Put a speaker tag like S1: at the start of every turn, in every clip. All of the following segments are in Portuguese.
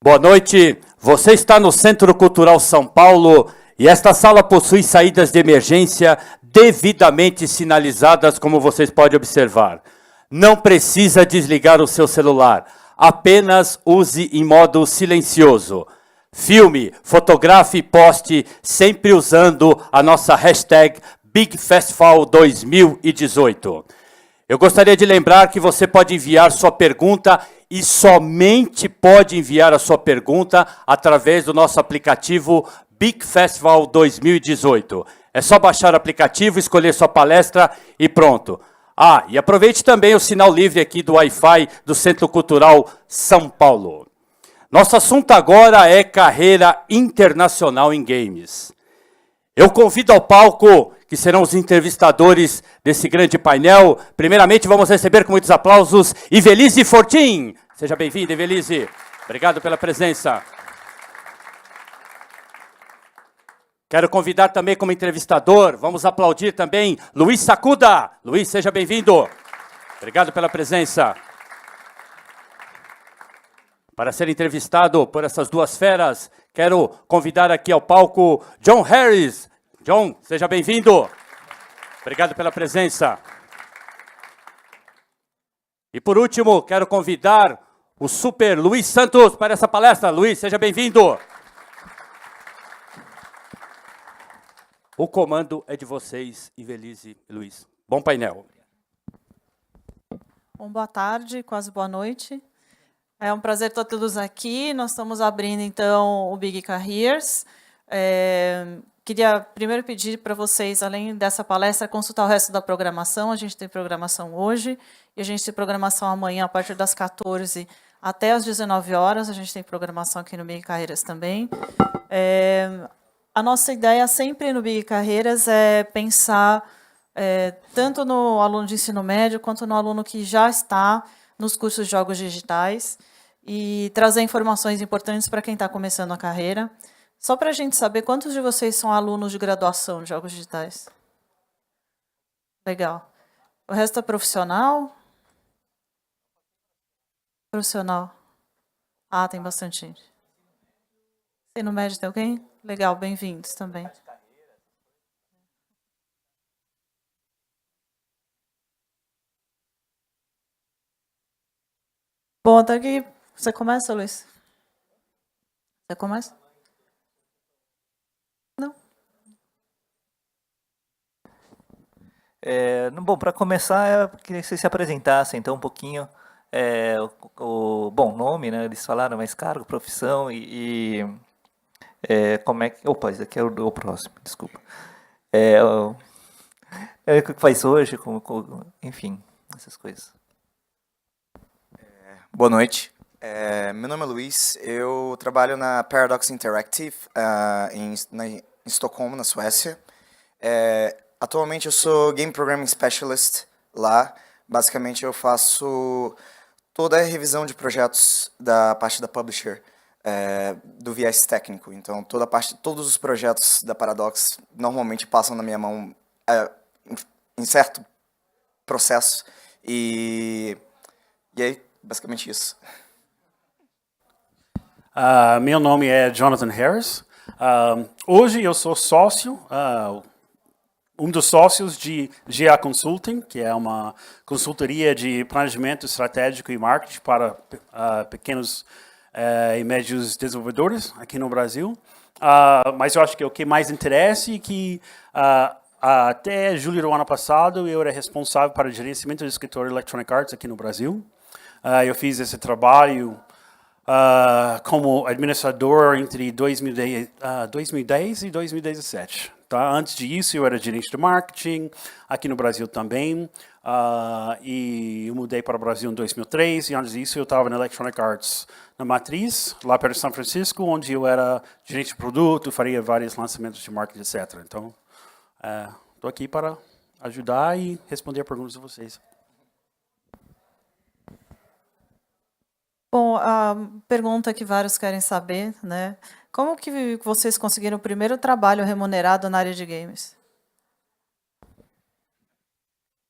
S1: Boa noite, você está no Centro Cultural São Paulo e esta sala possui saídas de emergência devidamente sinalizadas, como vocês podem observar. Não precisa desligar o seu celular, apenas use em modo silencioso. Filme, fotografe e poste sempre usando a nossa hashtag BigFestival2018. Eu gostaria de lembrar que você pode enviar sua pergunta e somente pode enviar a sua pergunta através do nosso aplicativo Big Festival 2018. É só baixar o aplicativo, escolher sua palestra e pronto. E aproveite também o sinal livre aqui do Wi-Fi do Centro Cultural São Paulo. Nosso assunto agora é carreira internacional em games. Eu convido ao palco, que serão os entrevistadores desse grande painel. Primeiramente, vamos receber com muitos aplausos Ivelisse Fortin. Seja bem-vinda, Ivelisse. Obrigado pela presença. Quero convidar também como entrevistador, vamos aplaudir também Luiz Sacuda. Luiz, seja bem-vindo. Obrigado pela presença. Para ser entrevistado por essas duas feras, quero convidar aqui ao palco John Harris. John, seja bem-vindo. Obrigado pela presença. E por último, quero convidar o super Luiz Santos para essa palestra. Luiz, seja bem-vindo. O comando é de vocês, Ivelisse e Luiz. Bom painel.
S2: Bom, boa tarde, quase boa noite. É um prazer ter todos aqui. Nós estamos abrindo, então, o Big Careers. Queria primeiro pedir para vocês, além dessa palestra, consultar o resto da programação. A gente tem programação hoje e a gente tem programação amanhã, a partir das 14 até as 19 horas. A gente tem programação aqui no Big Carreiras também. A nossa ideia sempre no Big Carreiras é pensar tanto no aluno de ensino médio quanto no aluno que já está nos cursos de jogos digitais e trazer informações importantes para quem está começando a carreira. Só para a gente saber, quantos de vocês são alunos de graduação de jogos digitais? Legal. O resto é profissional? Profissional. Tem bastante gente. Ensino médio tem alguém? Legal, bem-vindos também. Bom, até aqui. Você começa, Luiz? Você começa? Não.
S3: Bom, para começar, eu queria que vocês se apresentassem, então, um pouquinho. Bom, nome, né? Eles falaram, mas cargo, profissão como é que... Opa, esse aqui é o próximo, desculpa. O que faz hoje, enfim, essas coisas.
S4: Boa noite. Meu nome é Luiz, eu trabalho na Paradox Interactive em Estocolmo, na Suécia. Atualmente eu sou Game Programming Specialist lá. Basicamente eu faço toda a revisão de projetos da parte da Publisher, do viés técnico. Então todos os projetos da Paradox normalmente passam na minha mão em certo processo. E aí, basicamente isso.
S5: Meu nome é Jonathan Harris. Hoje eu sou sócio, um dos sócios de GA Consulting, que é uma consultoria de planejamento estratégico e marketing para pequenos e médios desenvolvedores aqui no Brasil. Mas eu acho que o que mais interessa é que até julho do ano passado eu era responsável para o gerenciamento do escritório Electronic Arts aqui no Brasil. Eu fiz esse trabalho como administrador entre 2010 e 2017. Tá? Antes disso, eu era gerente de marketing, aqui no Brasil também, e eu mudei para o Brasil em 2003, e antes disso eu estava na Electronic Arts, na Matriz, lá perto de São Francisco, onde eu era gerente de produto, faria vários lançamentos de marketing, etc. Então, estou aqui para ajudar e responder perguntas de vocês.
S2: Bom, a pergunta que vários querem saber, né? Como que vocês conseguiram o primeiro trabalho remunerado na área de games?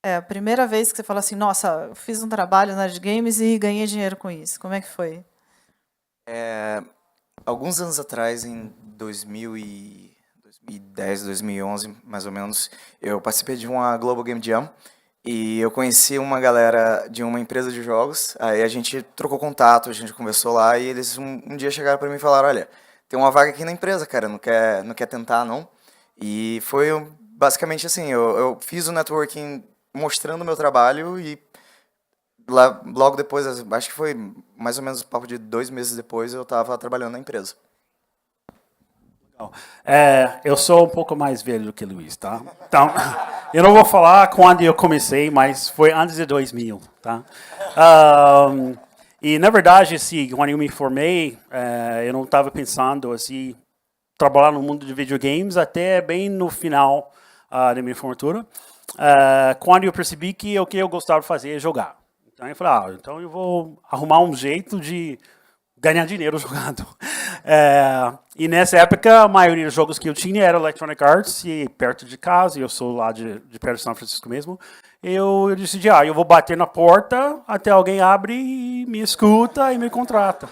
S2: A primeira vez que você fala assim, nossa, eu fiz um trabalho na área de games e ganhei dinheiro com isso. Como é que foi?
S4: Alguns anos atrás, em 2010, 2011, mais ou menos, eu participei de uma Global Game Jam e eu conheci uma galera de uma empresa de jogos. Aí a gente trocou contato, a gente conversou lá e eles um dia chegaram para mim e falaram: olha, tem uma vaga aqui na empresa, cara, não quer tentar, não? E foi basicamente assim: eu fiz o networking mostrando o meu trabalho e lá, logo depois, acho que foi mais ou menos papo de 2 meses depois, eu estava trabalhando na empresa.
S5: Eu sou um pouco mais velho do que o Luiz, tá? Então, eu não vou falar quando eu comecei, mas foi antes de 2000, tá? E, na verdade, assim, quando eu me formei, eu não estava pensando, assim, trabalhar no mundo de videogames até bem no final da minha formatura, quando eu percebi que o que eu gostava de fazer é jogar. Então, eu falei, então eu vou arrumar um jeito de ganhar dinheiro jogando. E nessa época, a maioria dos jogos que eu tinha era Electronic Arts, e perto de casa, eu sou lá de perto de São Francisco mesmo, eu decidi, eu vou bater na porta até alguém abre e me escuta e me contrata.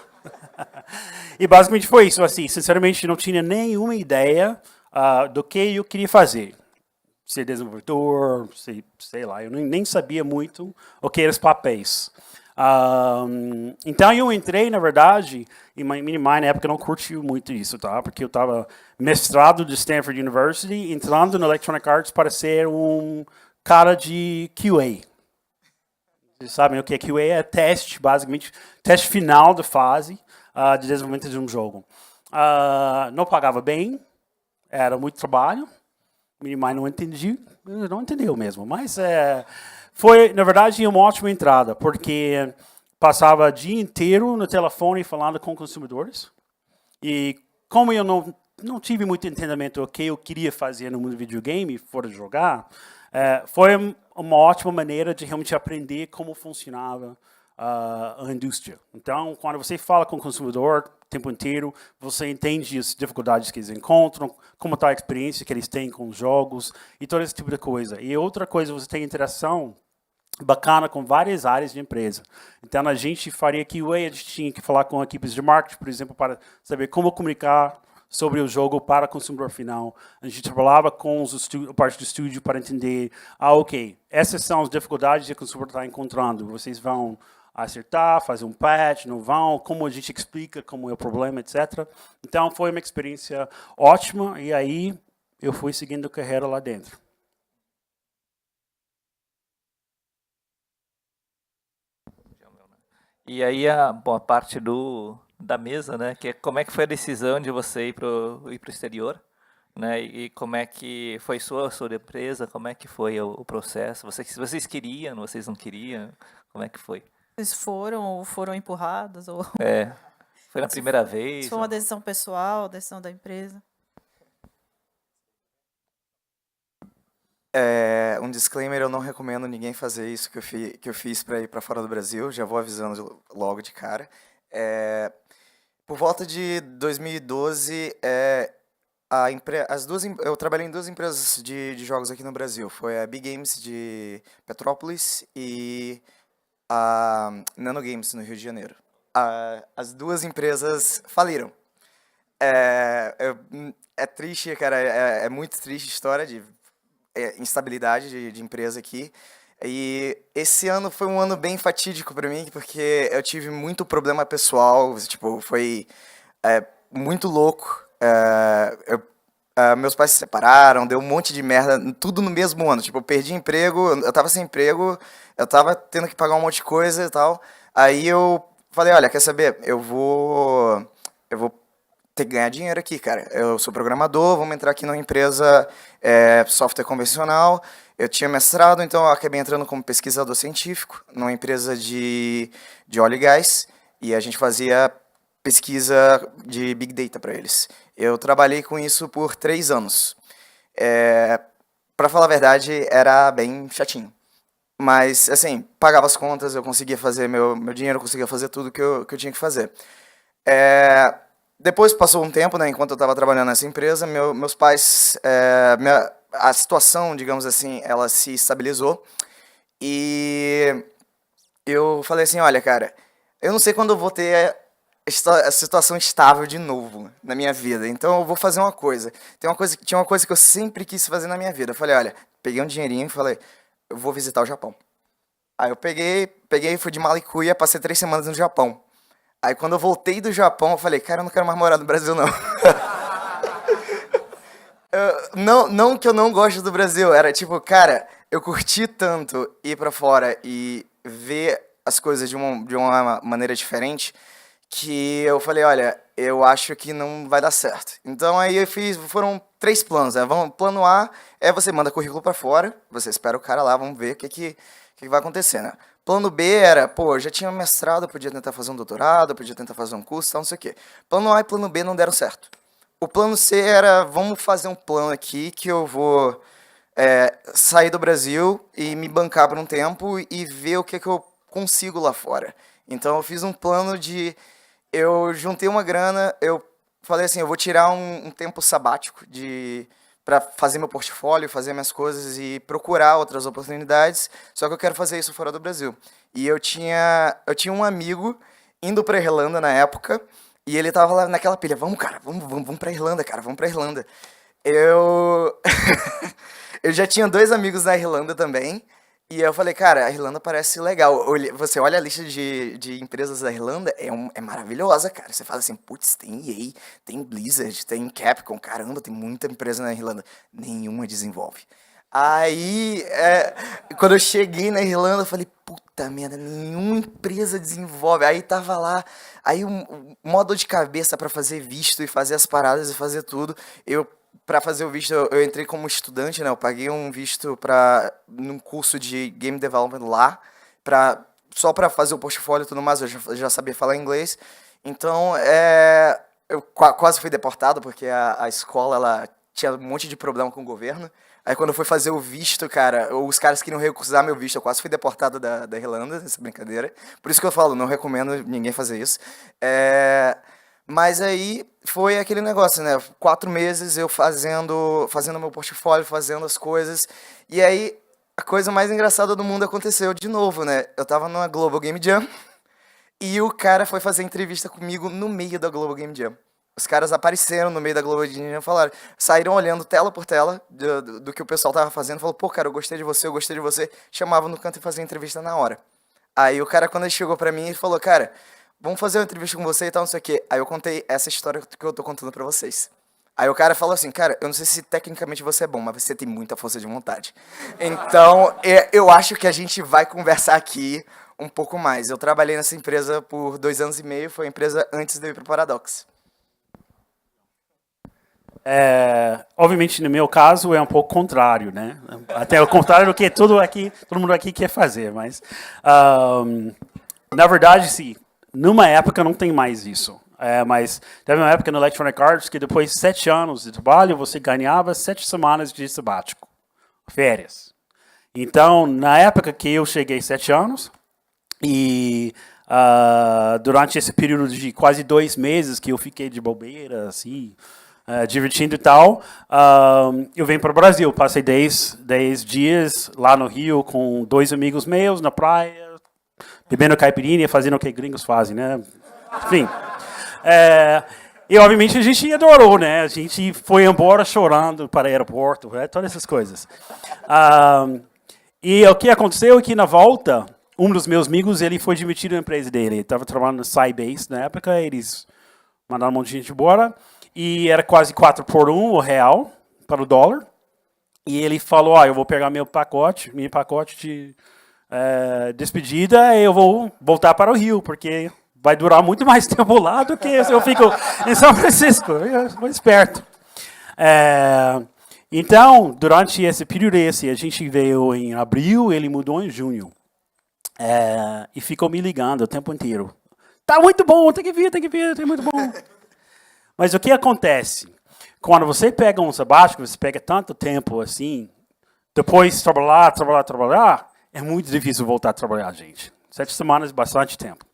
S5: E basicamente foi isso, assim, sinceramente não tinha nenhuma ideia do que eu queria fazer. Ser desenvolvedor, sei lá, eu nem sabia muito o que eram os papéis. Então eu entrei, na verdade, e Minimind na época não curtiu muito isso, tá? Porque eu estava mestrado de Stanford University, entrando no Electronic Arts para ser um cara de QA. Vocês sabem o que é QA? É teste, basicamente, teste final da fase de desenvolvimento de um jogo. Não pagava bem, era muito trabalho. Minimind não entendeu mesmo, mas foi, na verdade, uma ótima entrada, porque passava o dia inteiro no telefone falando com consumidores, e como eu não tive muito entendimento do que eu queria fazer no mundo do videogame, fora de jogar, foi uma ótima maneira de realmente aprender como funcionava a indústria. Então, quando você fala com o consumidor o tempo inteiro, você entende as dificuldades que eles encontram, como está a experiência que eles têm com os jogos e todo esse tipo de coisa. E outra coisa, você tem interação bacana com várias áreas de empresa. Então, a gente faria QA, a gente tinha que falar com equipes de marketing, por exemplo, para saber como comunicar sobre o jogo para o consumidor final. A gente trabalhava com a parte do estúdio para entender, ok, essas são as dificuldades que o consumidor está encontrando. Vocês vão acertar, fazer um patch, não vão, como a gente explica como é o problema, etc. Então, foi uma experiência ótima, e aí eu fui seguindo a carreira lá dentro.
S3: E aí a parte da mesa, né, que é como é que foi a decisão de você ir para o exterior, né, e como é que foi sua empresa, como é que foi o processo? Vocês queriam, vocês não queriam? Como é que foi?
S2: Vocês foram empurrados? Ou
S3: Foi na primeira vez?
S2: se foi uma decisão pessoal, decisão da empresa?
S4: Um disclaimer, eu não recomendo ninguém fazer isso que eu fiz para ir para fora do Brasil, já vou avisando logo de cara. Por volta de 2012, eu trabalhei em 2 empresas de jogos aqui no Brasil. Foi a Big Games de Petrópolis e a Nano Games no Rio de Janeiro. As 2 empresas faliram. É triste, cara, é muito triste a história de instabilidade de empresa aqui. E esse ano foi um ano bem fatídico para mim, porque eu tive muito problema pessoal, tipo, foi muito louco. Meus pais se separaram, deu um monte de merda, tudo no mesmo ano. Tipo, eu perdi emprego, eu tava sem emprego, eu tava tendo que pagar um monte de coisa e tal. Aí eu falei, olha, quer saber? Eu vou ter que ganhar dinheiro aqui, cara. Eu sou programador, vamos entrar aqui numa empresa software convencional. Eu tinha mestrado, então eu acabei entrando como pesquisador científico numa empresa de óleo e gás, e a gente fazia pesquisa de Big Data para eles. Eu trabalhei com isso por 3 anos. Para falar a verdade, era bem chatinho. Mas, assim, pagava as contas, eu conseguia fazer meu dinheiro, eu conseguia fazer tudo que eu tinha que fazer. Depois passou um tempo, né, enquanto eu estava trabalhando nessa empresa, meus pais, a situação, digamos assim, ela se estabilizou. E eu falei assim, olha, cara, eu não sei quando eu vou ter a situação estável de novo na minha vida. Então eu vou fazer uma coisa. Tinha uma coisa que eu sempre quis fazer na minha vida. Eu falei, olha, peguei um dinheirinho e falei, eu vou visitar o Japão. Aí eu peguei, fui de Malicuia, passei 3 semanas no Japão. Aí quando eu voltei do Japão, eu falei, cara, eu não quero mais morar no Brasil, não. Não que eu não gosto do Brasil, era tipo, cara, eu curti tanto ir pra fora e ver as coisas de uma maneira diferente, que eu falei, olha, eu acho que não vai dar certo. Então aí foram 3 planos, né? Plano A é você manda currículo pra fora, você espera o cara lá, vamos ver o que vai acontecer, né? Plano B era, pô, eu já tinha mestrado, eu podia tentar fazer um doutorado, eu podia tentar fazer um curso, tal, não sei o quê. Plano A e plano B não deram certo. O plano C era, vamos fazer um plano aqui que eu vou sair do Brasil e me bancar por um tempo e ver o que eu consigo lá fora. Então eu fiz um plano eu juntei uma grana, eu falei assim, eu vou tirar um tempo sabático para fazer meu portfólio, fazer minhas coisas e procurar outras oportunidades, só que eu quero fazer isso fora do Brasil. E eu tinha um amigo indo para Irlanda na época, e ele tava lá naquela pilha, vamos, cara, vamos pra Irlanda, cara, vamos pra Irlanda. Eu já tinha 2 amigos na Irlanda também, e eu falei, cara, a Irlanda parece legal. Você olha a lista de empresas da Irlanda, é maravilhosa, cara. Você fala assim, putz, tem EA, tem Blizzard, tem Capcom, caramba, tem muita empresa na Irlanda. Nenhuma desenvolve. Aí, quando eu cheguei na Irlanda, eu falei, puta merda, nenhuma empresa desenvolve. Aí tava lá, aí uma dor de cabeça pra fazer visto e fazer as paradas e fazer tudo. Para fazer o visto, eu entrei como estudante, né? Eu paguei um visto num curso de Game Development lá, só para fazer o portfólio e tudo mais, eu já sabia falar inglês. Então, eu quase fui deportado, porque a escola ela tinha um monte de problema com o governo. Aí quando eu fui fazer o visto, cara, os caras queriam recusar meu visto, eu quase fui deportado da Irlanda, essa brincadeira. Por isso que eu falo, não recomendo ninguém fazer isso. Mas aí foi aquele negócio, né? 4 meses eu fazendo meu portfólio, fazendo as coisas. E aí a coisa mais engraçada do mundo aconteceu de novo, né? Eu tava numa Global Game Jam e o cara foi fazer entrevista comigo no meio da Global Game Jam. Os caras apareceram no meio da Global Game Jam e saíram olhando tela por tela do que o pessoal tava fazendo. Falou, pô, cara, eu gostei de você. Chamavam no canto e fazia entrevista na hora. Aí o cara, quando ele chegou pra mim, ele falou, cara, vamos fazer uma entrevista com você e tal, não sei o quê. Aí eu contei essa história que eu tô contando pra vocês. Aí o cara falou assim, cara, eu não sei se tecnicamente você é bom, mas você tem muita força de vontade. Então, eu acho que a gente vai conversar aqui um pouco mais. Eu trabalhei nessa empresa por 2 anos e meio, foi a empresa antes de eu ir pro Paradox.
S5: Obviamente, no meu caso, é um pouco contrário, né? Até o contrário do que todo mundo aqui quer fazer, mas... na verdade, sim. Numa época não tem mais isso. Mas teve uma época no Electronic Arts que depois de 7 anos de trabalho, você ganhava 7 semanas de sabático, férias. Então, na época que eu cheguei 7 anos, e durante esse período de quase 2 meses que eu fiquei de bobeira, assim, divertindo e tal, eu venho para o Brasil. Passei 10 dias lá no Rio com 2 amigos meus na praia, bebendo caipirinha, fazendo o que gringos fazem, né? Enfim. E, obviamente, a gente adorou, né? A gente foi embora chorando para o aeroporto, todas essas coisas. E o que aconteceu é que, na volta, um dos meus amigos, ele foi demitido da empresa dele. Ele estava trabalhando no Sybase na época, eles mandaram um monte de gente embora, e era quase 4 por 1 o real para o dólar. E ele falou, eu vou pegar meu pacote de despedida, e eu vou voltar para o Rio, porque vai durar muito mais tempo lá do que se eu fico em São Francisco. Eu sou esperto. Então, durante esse período a gente veio em abril, ele mudou em junho. E ficou me ligando o tempo inteiro. Tá muito bom, tem que vir, tá muito bom. Mas o que acontece? Quando você pega um sabático, você pega tanto tempo assim, depois trabalhar, é muito difícil voltar a trabalhar, gente. 7 semanas é bastante tempo.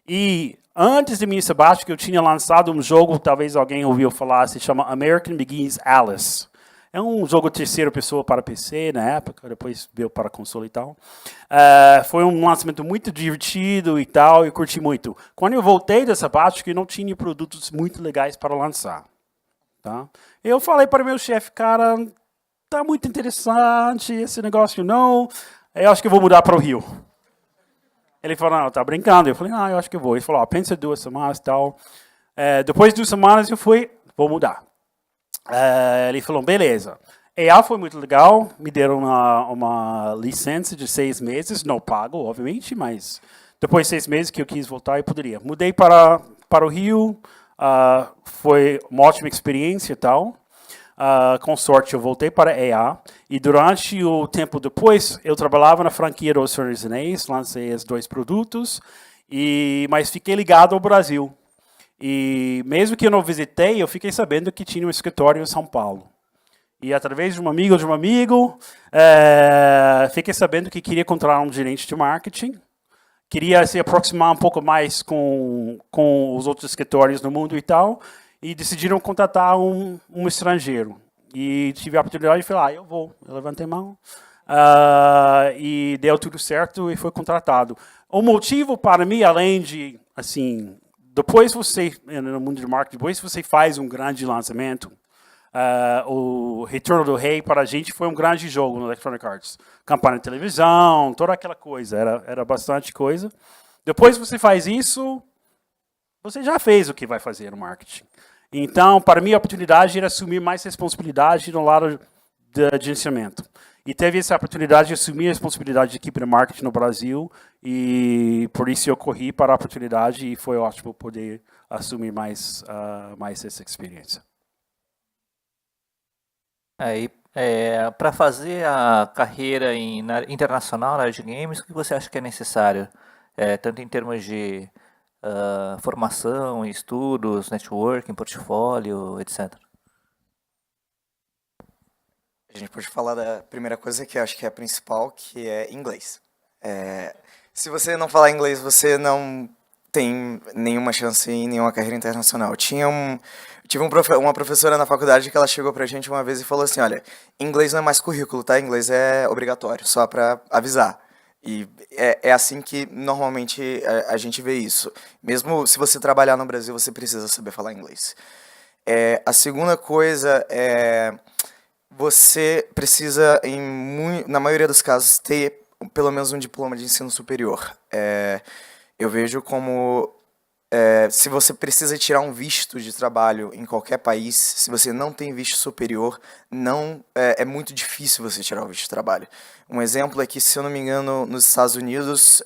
S5: E antes de minha sabática, eu tinha lançado um jogo, talvez alguém ouviu falar, se chama American Begins Alice. É um jogo terceira pessoa para PC na época, depois veio para console e tal. Foi um lançamento muito divertido e tal, e curti muito. Quando eu voltei dessa parte, que não tinha produtos muito legais para lançar. Tá? Eu falei para o meu chefe, cara, tá muito interessante esse negócio, não. Eu acho que eu vou mudar para o Rio. Ele falou, não, tá brincando. Eu falei, eu acho que eu vou. Ele falou, pensa 2 semanas e tal. Depois de 2 semanas eu fui, vou mudar. Ele falou, beleza. EA foi muito legal, me deram uma licença de 6 meses, não pago, obviamente, mas depois de 6 meses que eu quis voltar, eu poderia. Mudei para o Rio, foi uma ótima experiência e tal. Com sorte, eu voltei para a EA, e durante o tempo depois, eu trabalhava na franquia do Senhor dos Anéis, lancei os 2 produtos, mas fiquei ligado ao Brasil. E mesmo que eu não visitei, eu fiquei sabendo que tinha um escritório em São Paulo. E através de um amigo fiquei sabendo que queria contratar um gerente de marketing. Queria se aproximar um pouco mais com os outros escritórios no mundo e tal. E decidiram contratar um estrangeiro. E tive a oportunidade de falar, eu vou. Eu levantei a mão. E deu tudo certo e foi contratado. O motivo para mim, além de, assim, depois você, no mundo de marketing, depois você faz um grande lançamento, o Retorno do Rei, para a gente, foi um grande jogo no Electronic Arts. Campanha de televisão, toda aquela coisa, era bastante coisa. Depois que você faz isso, você já fez o que vai fazer no marketing. Então, para mim, a oportunidade era assumir mais responsabilidade no lado de gerenciamento. E teve essa oportunidade de assumir a responsabilidade de equipe de marketing no Brasil, e por isso eu corri para a oportunidade, e foi ótimo poder assumir mais essa experiência.
S3: Para fazer a carreira internacional na área de games, o que você acha que é necessário? Tanto em termos de formação, estudos, networking, portfólio, etc.
S4: A gente pode falar da primeira coisa, que eu acho que é a principal, que é inglês. Se você não falar inglês, você não tem nenhuma chance em nenhuma carreira internacional. Tive uma professora na faculdade que ela chegou pra gente uma vez e falou assim, olha, inglês não é mais currículo, tá? Inglês é obrigatório, só pra avisar. E é assim que normalmente a gente vê isso. Mesmo se você trabalhar no Brasil, você precisa saber falar inglês. A segunda coisa é... Você precisa, na maioria dos casos, ter pelo menos um diploma de ensino superior. Eu vejo como, se você precisa tirar um visto de trabalho em qualquer país, se você não tem visto superior, é muito difícil você tirar o visto de trabalho. Um exemplo é que, se eu não me engano, nos Estados Unidos,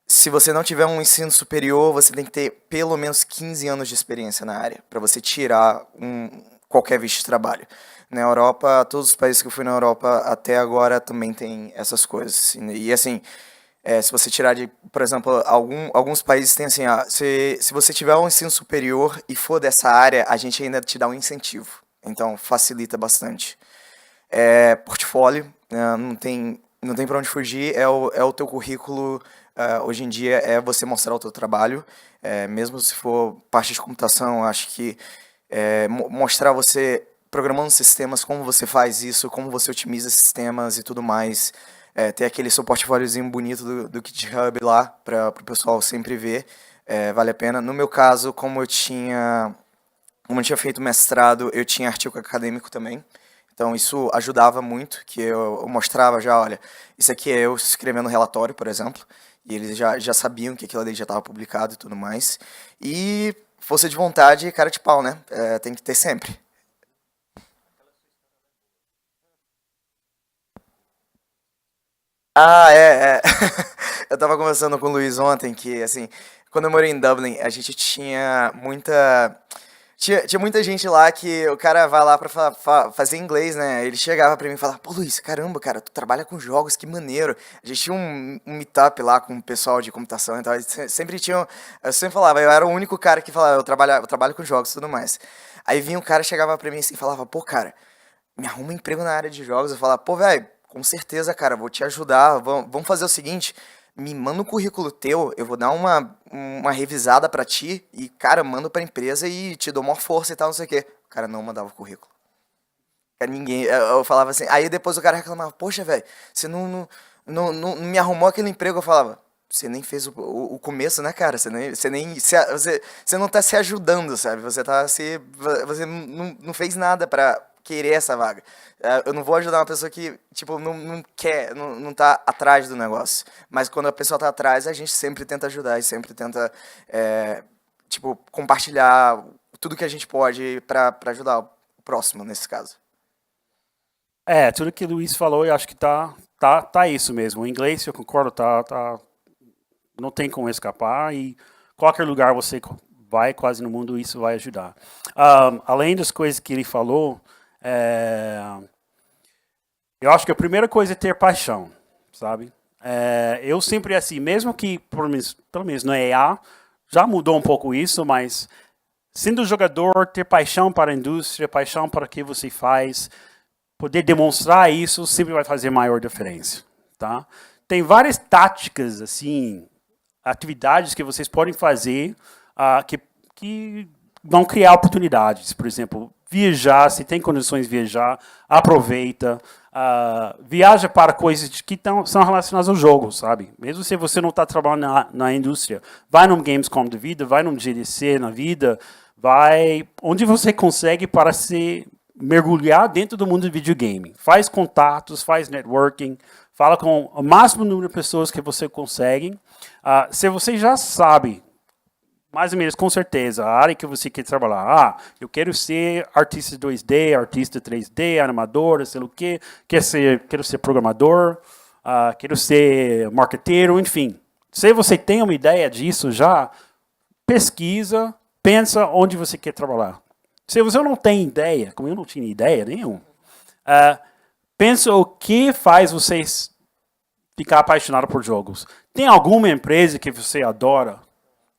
S4: se você não tiver um ensino superior, você tem que ter pelo menos 15 anos de experiência na área, para você tirar qualquer visto de trabalho. Na Europa, todos os países que eu fui na Europa até agora também tem essas coisas. E assim, se você tirar de, por exemplo, alguns países tem assim, se você tiver um ensino superior e for dessa área, a gente ainda te dá um incentivo. Então, facilita bastante. Portfólio, não tem para onde fugir, é o teu currículo. Hoje em dia é você mostrar o teu trabalho, mesmo se for parte de computação, acho que mostrar você programando sistemas, como você faz isso, como você otimiza sistemas e tudo mais. Ter aquele seu portfóliozinho bonito do GitHub lá, para o pessoal sempre ver, vale a pena. No meu caso, como eu tinha feito mestrado, eu tinha artigo acadêmico também. Então isso ajudava muito, que eu mostrava já, olha, isso aqui é eu escrevendo relatório, por exemplo, e eles já sabiam que aquilo ali já estava publicado e tudo mais. E força de vontade e cara de pau, né? Tem que ter sempre. Eu tava conversando com o Luiz ontem que, assim, quando eu morei em Dublin, a gente tinha muita gente lá que o cara vai lá pra fazer inglês, né? Ele chegava pra mim e falava, pô, Luiz, caramba, cara, tu trabalha com jogos, que maneiro. A gente tinha um meetup lá com o pessoal de computação, então eu sempre falava, eu era o único cara que falava, eu trabalho com jogos e tudo mais. Aí vinha um cara, chegava pra mim assim e falava, pô, cara, me arruma um emprego na área de jogos. Eu falava, pô, velho, com certeza, cara, vou te ajudar, vamos fazer o seguinte, me manda um currículo teu, eu vou dar uma revisada pra ti e, cara, mando pra empresa e te dou maior força e tal, não sei o quê. O cara não mandava o currículo. Ninguém. Eu falava assim. Aí depois o cara reclamava, poxa, velho, você não me arrumou aquele emprego. Eu falava, você nem fez o começo, né, cara? Você não tá se ajudando, sabe? Você não fez nada pra querer essa vaga. Eu não vou ajudar uma pessoa que, tipo, não quer, não tá atrás do negócio. Mas quando a pessoa tá atrás, a gente sempre tenta ajudar e sempre tenta, tipo, compartilhar tudo que a gente pode pra ajudar o próximo, nesse caso.
S5: Tudo que o Luiz falou, eu acho que tá isso mesmo. O inglês, eu concordo, não tem como escapar e qualquer lugar você vai, quase no mundo, isso vai ajudar. Além das coisas que ele falou, eu acho que a primeira coisa é ter paixão, sabe? Eu sempre assim, mesmo que, pelo menos no EA, já mudou um pouco isso, mas sendo jogador, ter paixão para a indústria, paixão para o que você faz, poder demonstrar isso sempre vai fazer maior diferença, tá? Tem várias táticas, assim, atividades que vocês podem fazer que vão criar oportunidades. Por exemplo, viajar, se tem condições de viajar, aproveita. Viaja para coisas que são relacionadas ao jogo, sabe? Mesmo se você não está trabalhando na indústria, vai num Gamescom da vida, vai num GDC na vida, vai onde você consegue para se mergulhar dentro do mundo do videogame. Faz contatos, faz networking, fala com o máximo número de pessoas que você consegue. Se você já sabe, mais ou menos com certeza, a área que você quer trabalhar, eu quero ser artista 2D, artista 3D, animador, sei lá o quê, quero ser programador, quero ser marqueteiro, enfim. Se você tem uma ideia disso já, pesquisa, pensa onde você quer trabalhar. Se você não tem ideia, como eu não tinha ideia nenhuma, pensa o que faz vocês ficar apaixonados por jogos. Tem alguma empresa que você adora,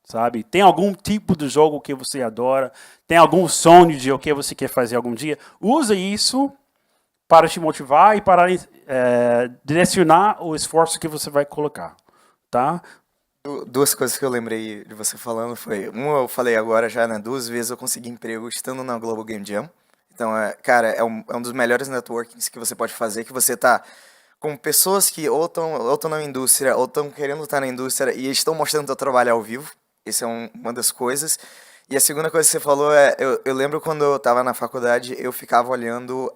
S5: sabe? Tem algum tipo de jogo que você adora? Tem algum sonho de o que você quer fazer algum dia? Usa isso para te motivar e para direcionar o esforço que você vai colocar, tá?
S4: Duas coisas que eu lembrei de você falando foi... Uma eu falei agora já, né? 2 vezes eu consegui emprego estando na Global Game Jam. Então, cara, é um dos melhores networkings que você pode fazer, que você tá com pessoas que ou estão na indústria, ou estão querendo estar na indústria e estão mostrando seu trabalho ao vivo. Essa é uma das coisas. E a segunda coisa que você falou eu lembro quando eu estava na faculdade, eu ficava olhando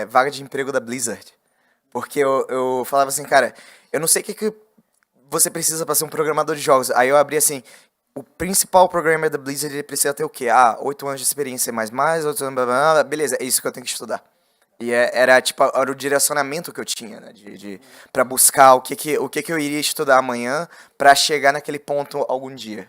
S4: vaga de emprego da Blizzard. Porque eu falava assim, cara, eu não sei o que você precisa para ser um programador de jogos. Aí eu abri assim, o principal programmer da Blizzard, ele precisa ter o quê? 8 anos de experiência mais, 8 anos, blá, blá, blá, beleza, é isso que eu tenho que estudar. E era o direcionamento que eu tinha, né, para buscar o que eu iria estudar amanhã para chegar naquele ponto algum dia.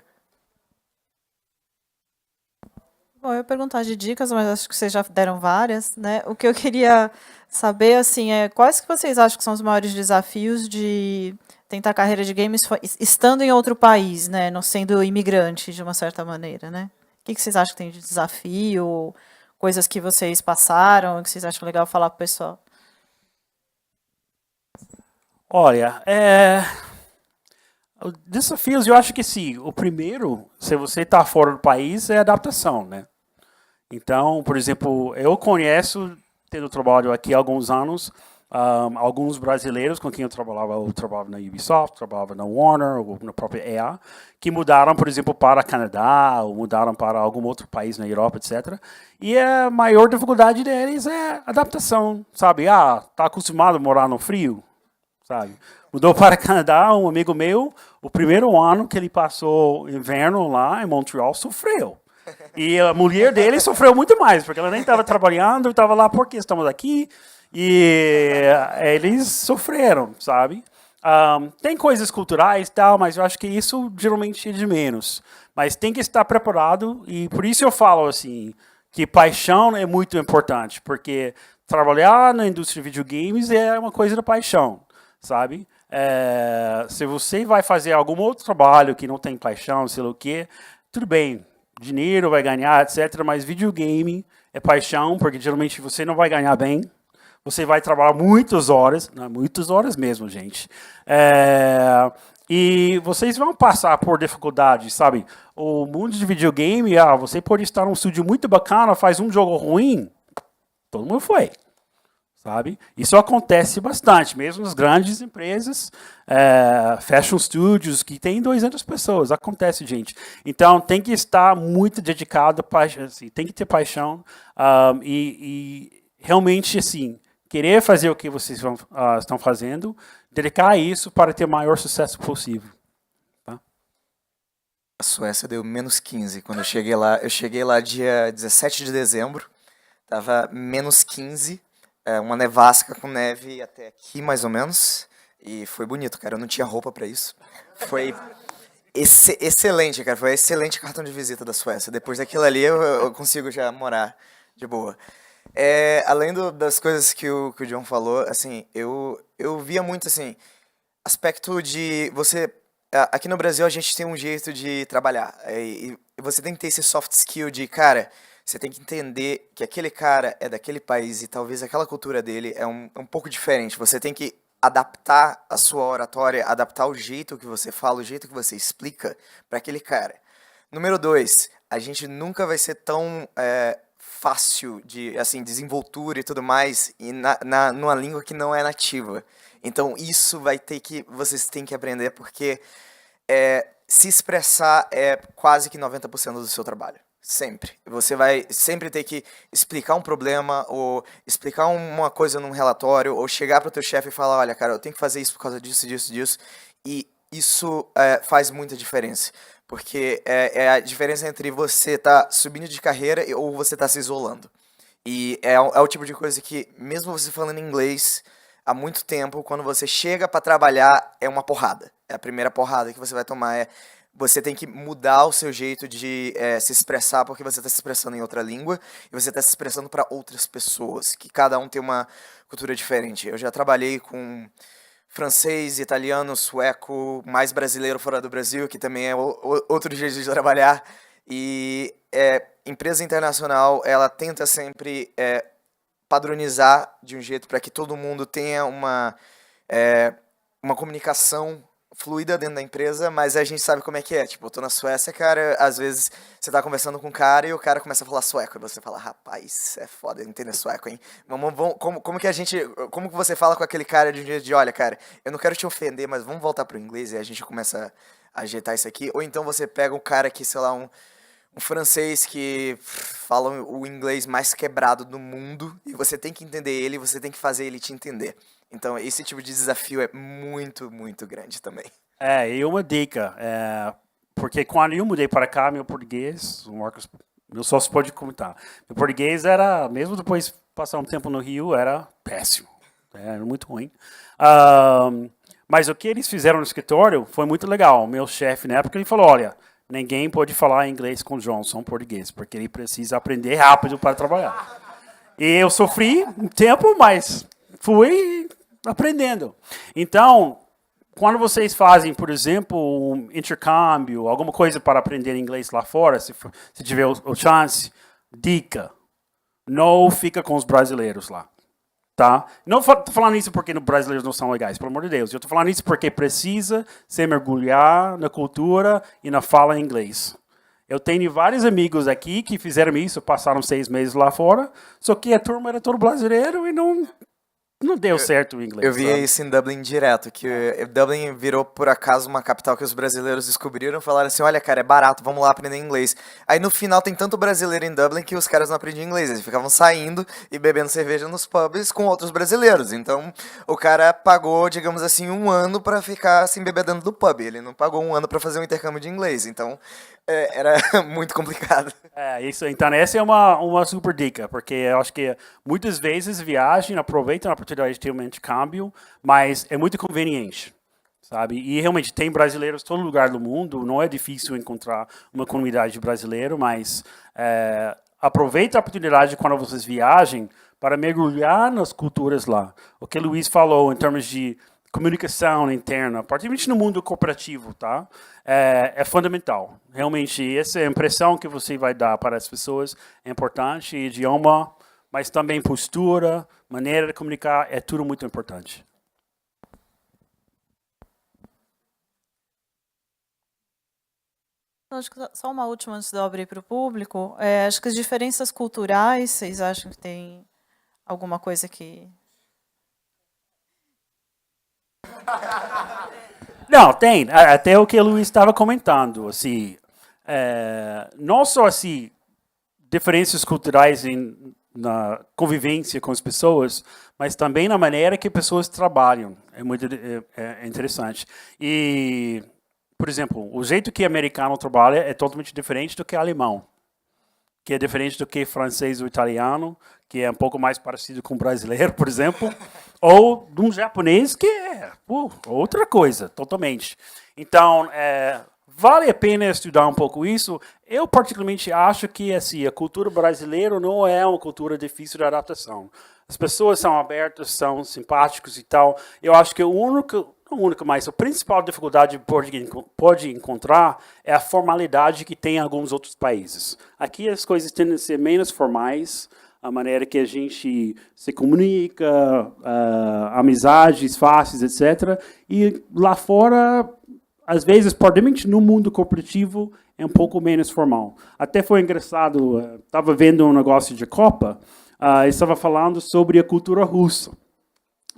S2: Bom, eu ia perguntar de dicas, mas acho que vocês já deram várias, né? O que eu queria saber, assim, quais que vocês acham que são os maiores desafios de tentar carreira de games estando em outro país, né? Não sendo imigrante, de uma certa maneira, né? O que vocês acham que tem de desafio, coisas que vocês passaram, que vocês acham legal falar pro pessoal?
S5: Olha, desafios, eu acho que sim. O primeiro, se você está fora do país, é adaptação, né? Então, por exemplo, eu conheço, tendo trabalho aqui há alguns anos, alguns brasileiros com quem eu trabalhava na Ubisoft, trabalhava na Warner, ou na própria EA, que mudaram, por exemplo, para Canadá, ou mudaram para algum outro país na Europa, etc. E a maior dificuldade deles é adaptação, sabe? Tá acostumado a morar no frio, sabe? Mudou para Canadá, um amigo meu, o primeiro ano que ele passou inverno lá em Montreal, sofreu. E a mulher dele sofreu muito mais, porque ela nem estava trabalhando, estava lá porque estamos aqui, e eles sofreram, sabe? Tem coisas culturais e tal, mas eu acho que isso geralmente é de menos. Mas tem que estar preparado, e por isso eu falo assim, que paixão é muito importante, porque trabalhar na indústria de videogames é uma coisa da paixão, sabe? Se você vai fazer algum outro trabalho que não tem paixão, sei lá o quê, tudo bem, dinheiro vai ganhar, etc. Mas videogame é paixão, porque geralmente você não vai ganhar bem. Você vai trabalhar muitas horas mesmo, gente. E vocês vão passar por dificuldades, sabe? O mundo de videogame, você pode estar num estúdio muito bacana, faz um jogo ruim, todo mundo foi. sabe? Isso acontece bastante, mesmo nas grandes empresas, fashion studios, que tem 200 pessoas, acontece, gente. Então, tem que estar muito dedicado, assim, tem que ter paixão e realmente, assim, querer fazer o que vocês estão fazendo, dedicar a isso para ter o maior sucesso possível. Tá?
S4: A Suécia deu menos 15 quando eu cheguei lá. Eu cheguei lá dia 17 de dezembro, tava menos 15, uma nevasca com neve até aqui, mais ou menos. E foi bonito, cara, eu não tinha roupa pra isso. Foi excelente, cara, foi um excelente cartão de visita da Suécia. Depois daquilo ali eu consigo já morar de boa. Além das coisas que o John falou, assim, eu via muito, assim, aspecto de você... Aqui no Brasil a gente tem um jeito de trabalhar, e você tem que ter esse soft skill de, cara, você tem que entender que aquele cara é daquele país e talvez aquela cultura dele é um pouco diferente. Você tem que adaptar a sua oratória, adaptar o jeito que você fala, o jeito que você explica para aquele cara. Número 2, a gente nunca vai ser tão fácil de, assim, desenvoltura e tudo mais e numa língua que não é nativa. Então isso vocês têm que aprender porque se expressar é quase que 90% do seu trabalho. Sempre. Você vai sempre ter que explicar um problema, ou explicar uma coisa num relatório, ou chegar para o teu chefe e falar, olha, cara, eu tenho que fazer isso por causa disso, disso, disso. E isso faz muita diferença. Porque é a diferença entre você estar subindo de carreira ou você estar se isolando. E é o tipo de coisa que, mesmo você falando inglês há muito tempo, quando você chega para trabalhar, é uma porrada. É a primeira porrada que você vai tomar, você tem que mudar o seu jeito de se expressar, porque você está se expressando em outra língua e você está se expressando para outras pessoas, que cada um tem uma cultura diferente. Eu já trabalhei com francês, italiano, sueco, mais brasileiro fora do Brasil, que também é outro jeito de trabalhar. E empresa internacional, ela tenta sempre padronizar de um jeito para que todo mundo tenha uma comunicação fluida dentro da empresa, mas a gente sabe como é que é. Tipo, eu tô na Suécia, cara, às vezes você tá conversando com um cara e o cara começa a falar sueco, e você fala, rapaz, é foda entender sueco, hein? Como que você fala com aquele cara de um jeito de, olha, cara, eu não quero te ofender, mas vamos voltar pro inglês e a gente começa a ajeitar isso aqui. Ou então você pega um cara que, sei lá, um francês que fala o inglês mais quebrado do mundo e você tem que entender ele, você tem que fazer ele te entender. Então, esse tipo de desafio é muito, muito grande também.
S5: E uma dica, porque quando eu mudei para cá, meu português, o Marcos, meu sócio pode comentar, meu português era, mesmo depois de passar um tempo no Rio, era péssimo, era muito ruim. Mas o que eles fizeram no escritório foi muito legal. O meu chefe, na época, ele falou, olha, ninguém pode falar inglês com o Johnson, português, porque ele precisa aprender rápido para trabalhar. E eu sofri um tempo, mas fui aprendendo. Então, quando vocês fazem, por exemplo, um intercâmbio, alguma coisa para aprender inglês lá fora, se tiver o chance, dica, não fica com os brasileiros lá. Tá? Não estou falando isso porque os brasileiros não são legais, pelo amor de Deus. Eu estou falando isso porque precisa se mergulhar na cultura e na fala em inglês. Eu tenho vários amigos aqui que fizeram isso, passaram 6 meses lá fora, só que a turma era todo brasileiro e não deu certo o inglês.
S4: Eu via isso em Dublin direto, que Dublin virou por acaso uma capital que os brasileiros descobriram e falaram assim, olha cara, é barato, vamos lá aprender inglês. Aí no final tem tanto brasileiro em Dublin que os caras não aprendiam inglês, eles ficavam saindo e bebendo cerveja nos pubs com outros brasileiros. Então o cara pagou, digamos assim, 1 ano pra ficar assim bebedando do pub, ele não pagou 1 ano pra fazer um intercâmbio de inglês, então era muito complicado.
S5: Isso, então essa é uma super dica, porque eu acho que muitas vezes viagem, aproveitam a oportunidade de ter um intercâmbio, mas é muito conveniente, sabe? E realmente tem brasileiros em todo lugar do mundo, não é difícil encontrar uma comunidade brasileira, mas aproveita a oportunidade quando vocês viajem para mergulhar nas culturas lá. O que o Luiz falou em termos de comunicação interna, particularmente no mundo corporativo, tá? É fundamental. Realmente, essa impressão que você vai dar para as pessoas é importante, idioma, mas também postura, maneira de comunicar, é tudo muito importante.
S2: Acho que só uma última antes de eu abrir para o público. Acho que as diferenças culturais, vocês acham que tem alguma coisa que
S5: Não, tem. Até o que o Luiz estava comentando. Assim, não só assim, diferenças culturais na convivência com as pessoas, mas também na maneira que pessoas trabalham. É muito interessante. E, por exemplo, o jeito que americano trabalha é totalmente diferente do que alemão, que é diferente do que francês ou italiano, que é um pouco mais parecido com brasileiro, por exemplo, ou de um japonês que é outra coisa, totalmente. Então, vale a pena estudar um pouco isso. Eu, particularmente, acho que assim, a cultura brasileira não é uma cultura difícil de adaptação. As pessoas são abertas, são simpáticos e tal. Eu acho que mas a principal dificuldade que pode encontrar é a formalidade que tem em alguns outros países. Aqui as coisas tendem a ser menos formais, a maneira que a gente se comunica, amizades fáceis, etc. E lá fora, às vezes, particularmente no mundo corporativo, é um pouco menos formal. Até foi engraçado, estava vendo um negócio de Copa, estava falando sobre a cultura russa.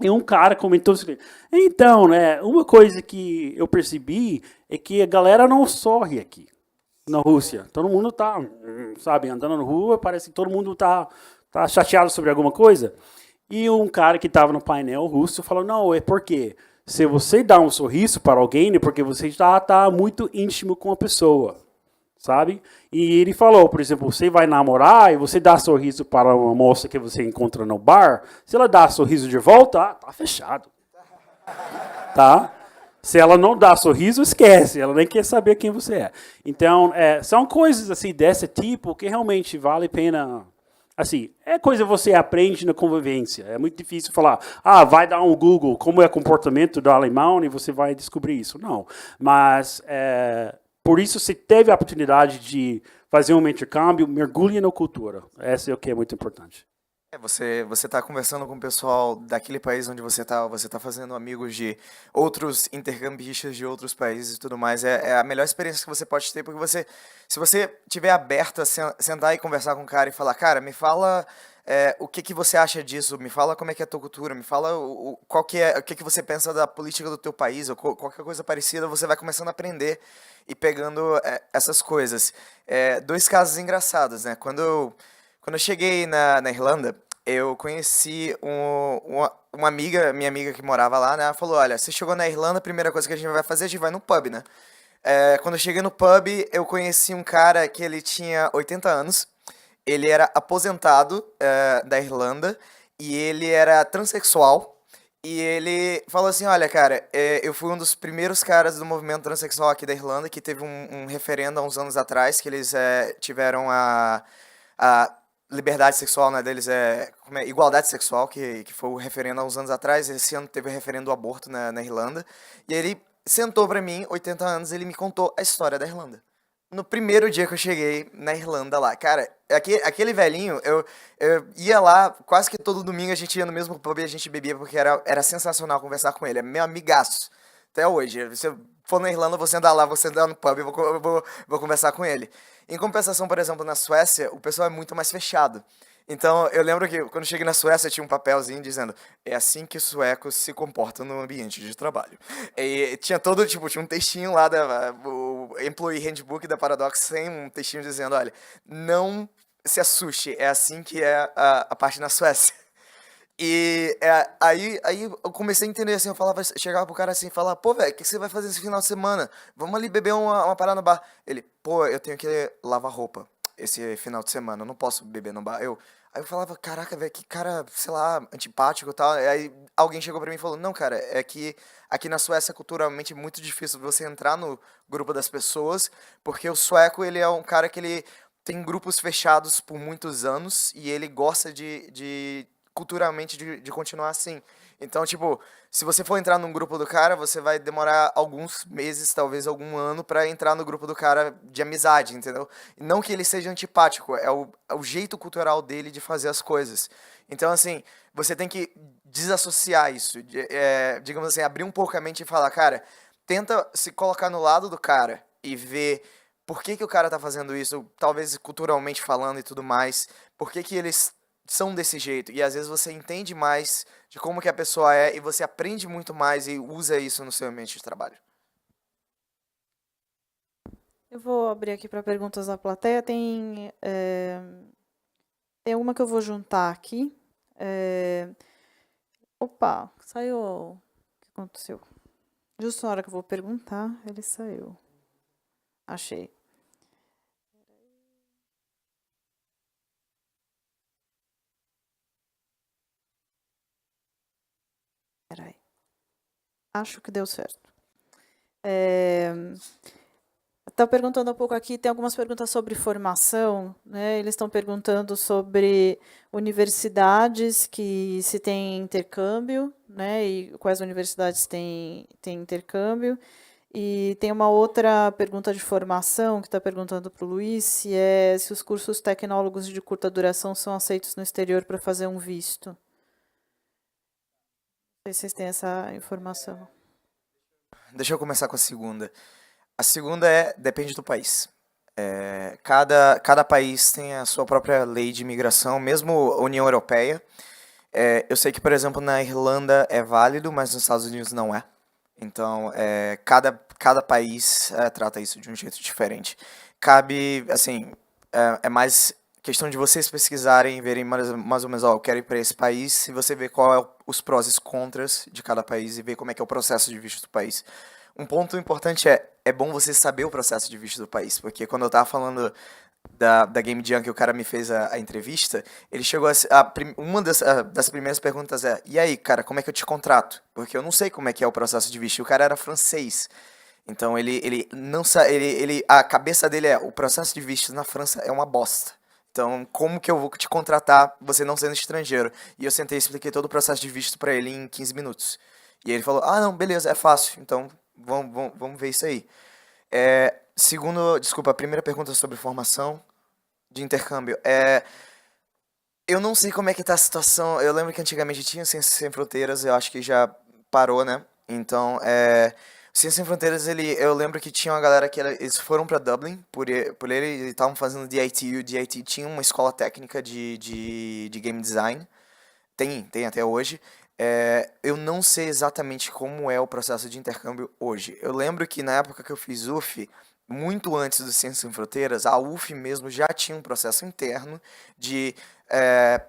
S5: E um cara comentou assim, então, né, uma coisa que eu percebi é que a galera não sorri aqui, na Rússia. Todo mundo tá, sabe, andando na rua, parece que todo mundo tá chateado sobre alguma coisa. E um cara que estava no painel russo falou, não, é porque se você dá um sorriso para alguém, é porque você já está muito íntimo com a pessoa. Sabe? E ele falou, por exemplo, você vai namorar e você dá sorriso para uma moça que você encontra no bar, se ela dá sorriso de volta, tá fechado. Tá? Se ela não dá sorriso, esquece, ela nem quer saber quem você é. Então, são coisas assim desse tipo que realmente vale a pena. Assim, é coisa que você aprende na convivência. É muito difícil falar, vai dar um Google, como é o comportamento do alemão e você vai descobrir isso. Não. Mas por isso, se teve a oportunidade de fazer um intercâmbio, mergulhe na cultura. Esse é o que é muito importante.
S4: Você está conversando com o pessoal daquele país onde você tá fazendo amigos de outros intercambistas de outros países e tudo mais. É a melhor experiência que você pode ter, porque se você tiver aberto a sentar e conversar com o cara e falar, cara, me fala o que você acha disso, me fala como é que é a tua cultura, me fala o que você pensa da política do teu país, ou qualquer coisa parecida, você vai começando a aprender e pegando essas coisas. Dois casos engraçados, né? Quando eu cheguei na Irlanda, eu conheci uma amiga, minha amiga que morava lá, né? Ela falou, olha, você chegou na Irlanda, a primeira coisa que a gente vai fazer, a gente vai no pub, né? Quando eu cheguei no pub, eu conheci um cara que ele tinha 80 anos, ele era aposentado da Irlanda, e ele era transexual, e ele falou assim, olha, cara, eu fui um dos primeiros caras do movimento transexual aqui da Irlanda, que teve um referendo há uns anos atrás, que eles tiveram a liberdade sexual, né, deles igualdade sexual, que foi o referendo há uns anos atrás. Esse ano teve o referendo do aborto na Irlanda. E ele sentou pra mim, 80 anos, ele me contou a história da Irlanda. No primeiro dia que eu cheguei na Irlanda lá, cara, aquele velhinho, eu ia lá, quase que todo domingo a gente ia no mesmo pub e a gente bebia, porque era sensacional conversar com ele, é meu amigaço, até hoje. Se eu for na Irlanda, você andar lá, você andar no pub, eu vou conversar com ele. Em compensação, por exemplo, na Suécia, o pessoal é muito mais fechado. Então, eu lembro que quando eu cheguei na Suécia, tinha um papelzinho dizendo, é assim que os suecos se comportam no ambiente de trabalho. E tinha tinha um textinho lá, o Employee Handbook da Paradox, tem um textinho dizendo, olha, não se assuste, é assim que é a parte na Suécia. E aí eu comecei a entender, assim, chegava pro cara assim e falava, pô, velho, o que você vai fazer esse final de semana? Vamos ali beber uma parada no bar. Ele, pô, eu tenho que lavar roupa esse final de semana, eu não posso beber no bar. Aí eu falava, caraca, velho, que cara, sei lá, antipático e tal. Aí alguém chegou pra mim e falou, não, cara, é que aqui na Suécia culturalmente é muito difícil você entrar no grupo das pessoas, porque o sueco, ele é um cara que ele tem grupos fechados por muitos anos e ele gosta culturalmente de continuar assim. Então, tipo, se você for entrar num grupo do cara, você vai demorar alguns meses, talvez algum ano, pra entrar no grupo do cara de amizade, entendeu? Não que ele seja antipático, é o jeito cultural dele de fazer as coisas. Então, assim, você tem que desassociar isso, digamos assim, abrir um pouco a mente e falar, cara, tenta se colocar no lado do cara e ver por que o cara tá fazendo isso, talvez culturalmente falando e tudo mais, por que eles são desse jeito. E às vezes você entende mais de como que a pessoa é e você aprende muito mais e usa isso no seu ambiente de trabalho.
S2: Eu vou abrir aqui para perguntas da plateia. Tem uma que eu vou juntar aqui. Opa, saiu. O que aconteceu? Justo na hora que eu vou perguntar, ele saiu. Achei. Peraí. Acho que deu certo. Está perguntando um pouco aqui, tem algumas perguntas sobre formação, né? Eles estão perguntando sobre universidades que se tem intercâmbio, né? E quais universidades têm intercâmbio. E tem uma outra pergunta de formação que está perguntando para o Luiz se os cursos tecnólogos de curta duração são aceitos no exterior para fazer um visto. Não sei se vocês têm essa informação.
S4: Deixa eu começar com a segunda. A segunda depende do país. Cada país tem a sua própria lei de imigração, mesmo a União Europeia. Eu sei que, por exemplo, na Irlanda é válido, mas nos Estados Unidos não é. Então, cada país trata isso de um jeito diferente. Cabe, assim, é mais questão de vocês pesquisarem e verem mais ou menos, eu quero ir para esse país, e você vê qual é os prós e contras de cada país e ver como é que é o processo de visto do país. Um ponto importante é bom você saber o processo de visto do país, porque quando eu estava falando da Game Jam, que o cara me fez a entrevista, ele chegou uma das primeiras perguntas e aí, cara, como é que eu te contrato? Porque eu não sei como é que é o processo de visto. E o cara era francês. Então ele não sabe, a cabeça dele o processo de visto na França é uma bosta. Então, como que eu vou te contratar você não sendo estrangeiro? E eu sentei e expliquei todo o processo de visto para ele em 15 minutos. E ele falou: "Ah, não, beleza, é fácil. Então, vamos ver isso aí." A primeira pergunta sobre formação de intercâmbio. Eu não sei como é que tá a situação. Eu lembro que antigamente tinha Ciências Sem Fronteiras, eu acho que já parou, né? Então, Ciências Sem Fronteiras, eu lembro que tinha uma galera que eles foram para Dublin, por eles estavam fazendo DIT, o DIT tinha uma escola técnica de game design, tem até hoje. Eu não sei exatamente como é o processo de intercâmbio hoje. Eu lembro que na época que eu fiz UF, muito antes do Ciências Sem Fronteiras, a UF mesmo já tinha um processo interno de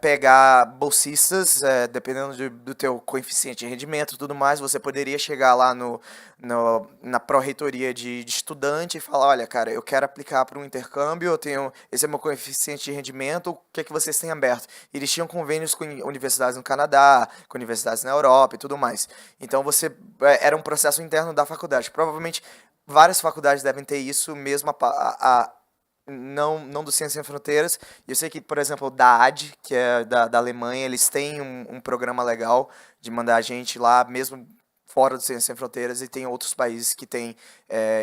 S4: pegar bolsistas, dependendo do teu coeficiente de rendimento e tudo mais, você poderia chegar lá na pró-reitoria de estudante e falar: "Olha, cara, eu quero aplicar para um intercâmbio, esse é meu coeficiente de rendimento, o que é que vocês têm aberto?" E eles tinham convênios com universidades no Canadá, com universidades na Europa e tudo mais. Então era um processo interno da faculdade. Provavelmente várias faculdades devem ter isso, mesmo não do Ciências Sem Fronteiras. Eu sei que, por exemplo, da AD, que é da Alemanha, eles têm um programa legal de mandar a gente lá, mesmo fora do Ciências Sem Fronteiras, e tem outros países que têm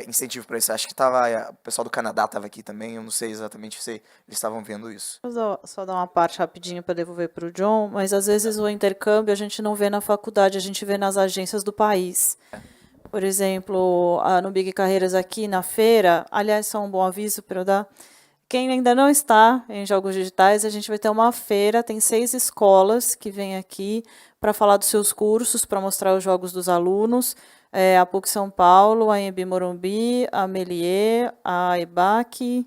S4: incentivo para isso. Acho que o pessoal do Canadá estava aqui também, eu não sei exatamente se eles estavam vendo isso.
S2: Vou só dar uma parte rapidinho para devolver para o John, mas às vezes o intercâmbio a gente não vê na faculdade, a gente vê nas agências do país. Por exemplo, no Big Carreiras aqui na feira, aliás, só um bom aviso para eu dar. Quem ainda não está em jogos digitais, a gente vai ter uma feira, tem 6 escolas que vêm aqui para falar dos seus cursos, para mostrar os jogos dos alunos. A PUC São Paulo, a EMB Morumbi, a Melier, a EBAC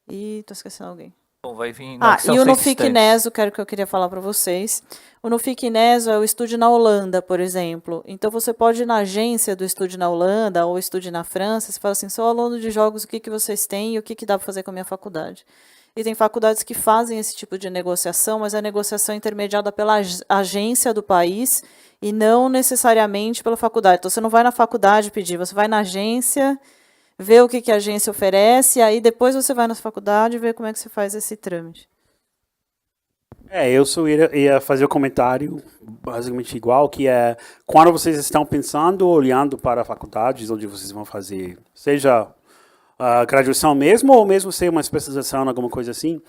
S2: e estou esquecendo alguém.
S3: Bom, vai vir,
S2: E o Nufic Neso, que era o que eu queria falar para vocês. O Nufic Neso é o estúdio na Holanda, por exemplo. Então, você pode ir na agência do estúdio na Holanda ou estúdio na França, você fala assim: "Sou aluno de jogos, o que vocês têm e o que dá para fazer com a minha faculdade?" E tem faculdades que fazem esse tipo de negociação, mas a negociação é intermediada pela agência do país e não necessariamente pela faculdade. Então, você não vai na faculdade pedir, você vai na agência, vê o que a agência oferece, e aí depois você vai na faculdade e vê como é que você faz esse trâmite.
S5: Eu só ia fazer um comentário basicamente igual, que quando vocês estão pensando, olhando para faculdades onde vocês vão fazer, seja a graduação mesmo, ou mesmo ser uma especialização, alguma coisa assim,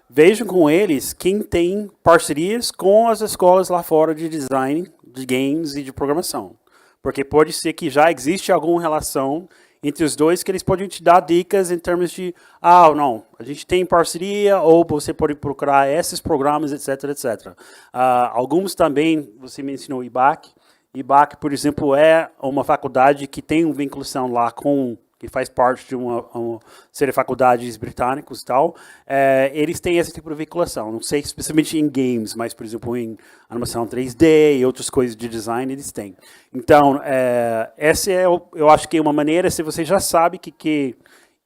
S5: vejam com eles quem tem parcerias com as escolas lá fora de design, de games e de programação. Porque pode ser que já existe alguma relação entre os dois, que eles podem te dar dicas em termos de, ah, não, a gente tem parceria, ou você pode procurar esses programas, etc, etc. Alguns também, você mencionou o IBAC. IBAC, por exemplo, é uma faculdade que tem uma vinculação lá com, que faz parte de uma série de faculdades britânicas e tal. Eles têm esse tipo de vinculação. Não sei especificamente em games, mas, por exemplo, em animação 3D e outras coisas de design, eles têm. Então, essa eu acho que é uma maneira, se você já sabe que